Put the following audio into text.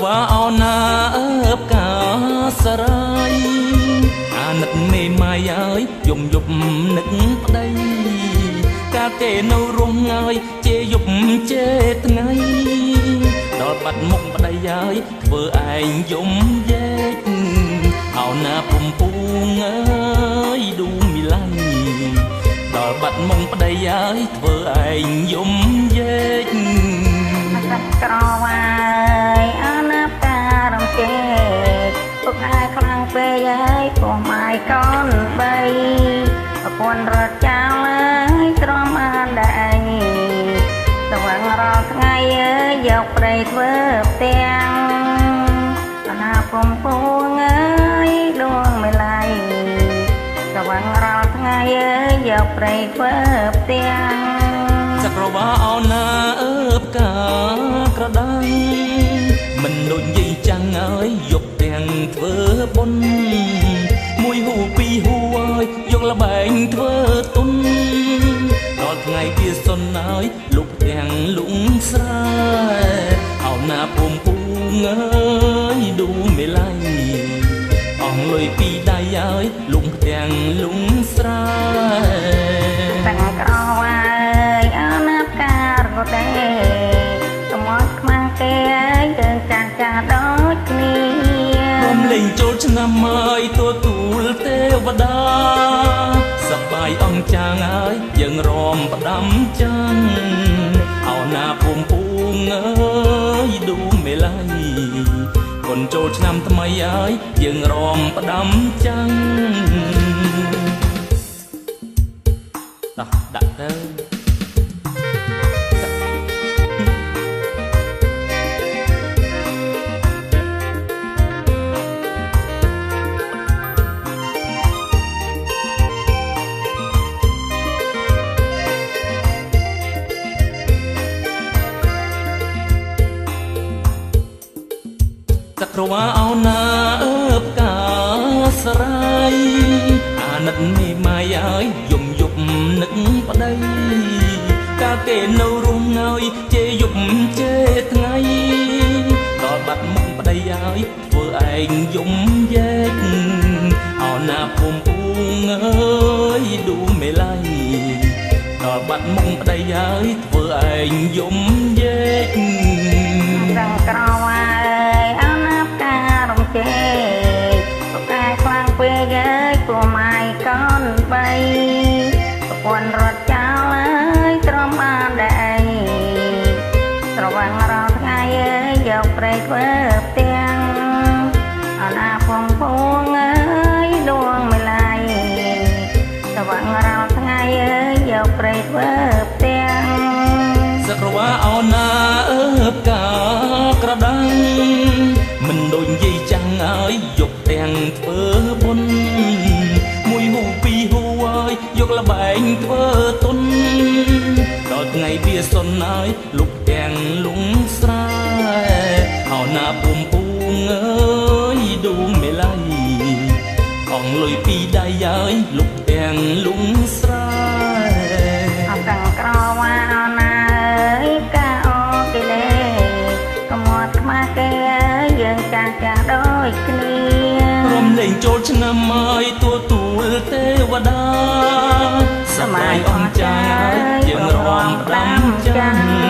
វ៉ាអោណាអើបកាសរាយអាណិតមេម៉ាយអើយយំយប់នឹកប្តីកាលគេនៅរងហើយជេយប់ជេថ្ងៃដល់បាត់មុខប្តីហើយធ្វើឯងយំយែកអោណាពំពូងអើយឌូមីឡៃដល់បាត់មុខប្តីហើយធ្វើឯងយំយែកក្រវ៉ាយអណាប់ការំជេពុកឯខ្លាំងពេកហើយពោះម៉ាយកូនបីប្រពន្ធរត់ចោលហើយទ្រាំអានដែងស្វឹងរាល់ថ្ងៃអើយយកព្រៃធ្វើផ្ទាំងអណាពំពងអើយដួងមេឡៃស្វឹងរាល់ថ្ងៃអើយយកព្រៃធ្វើផ្ទាំងចក្រវាអោណាអើបកាក្រដាំងមិនដូចយាយចាំងអើយយកទាំងធ្វើបុណ្យមួយហូពីរហូអើយយកលបែងធ្វើទុនដល់ថ្ងៃវាសុនអើយលុកទាំងលុងស្រែអោណាពុំពូងអើយឌូមេឡៃអងលុយពីដៃអើយលុងទាំងលុងស្រែតាំងក្រវ៉ាយអណាប់ការក៏ទេកុំអត់ខ្មាំងគេយើងចាស់ចាស់ដូចគ្នារំលេងចូលឆ្នាំហើយទទួលទេវតាសប្បាយអង្គចាងហើយយើងរំផ្ដាំចាំងអោណាពុំពូងអើយឌូមេឡៃកូនចូលឆ្នាំថ្មីហើយយើងរំផ្ដាំចាំងដាក់ទៅក្រវ៉ាអោណាអើបកាសរាយអាណិតមេម៉ាយអើយយំយប់នឹកប្តីកាលគេនៅរងហើយជេយប់ជេថ្ងៃដល់បាត់មុខប្តីហើយធ្វើឯងយំយែកអោណាភូមិពូងអើយឌូមេឡៃដល់បាត់មុខប្តីហើយធ្វើឯងយំយែកតាំងក្រវ៉ាយអណាប់ការំជេពុកឯខ្លាំងពេកហើយពោះម៉ាយកូនបីប្រពន្ធរត់ចោលហើយទ្រាំបានដែងស្រវឹងរាល់ថ្ងៃអើយយកព្រៃធ្វើផ្ទាំងអណាពងពងអើយដួងមេឡៃស្រវឹងរាល់ថ្ងៃអើយយកព្រៃធ្វើផ្ទាំងសក្រវ៉ាអោណាអើបកាក្រដាំងមិនដូចយាយចាំងអើយយកទាំងធ្វើបុណ្យមួយហូពីរហូអើយយកលបែងធ្វើទុនដល់ថ្ងៃវាសុនអើយលុកទាំងលុងស្រែអោណាពុំពូងអើយឌូមេឡៃអងលុយពីដៃអើយលុកទាំងលុងស្រែអត់តាំងក្រវ៉ាអោណាអើយកាអូគីលេកុំអត់ខ្មាស់គេអើយយើងចាស់ចាស់ដូចគ្នារំលេងចូលឆ្នាំហើយទទួលទេវតាសម័យអង្គចាងហើយយើងរំផ្ដាំចាំង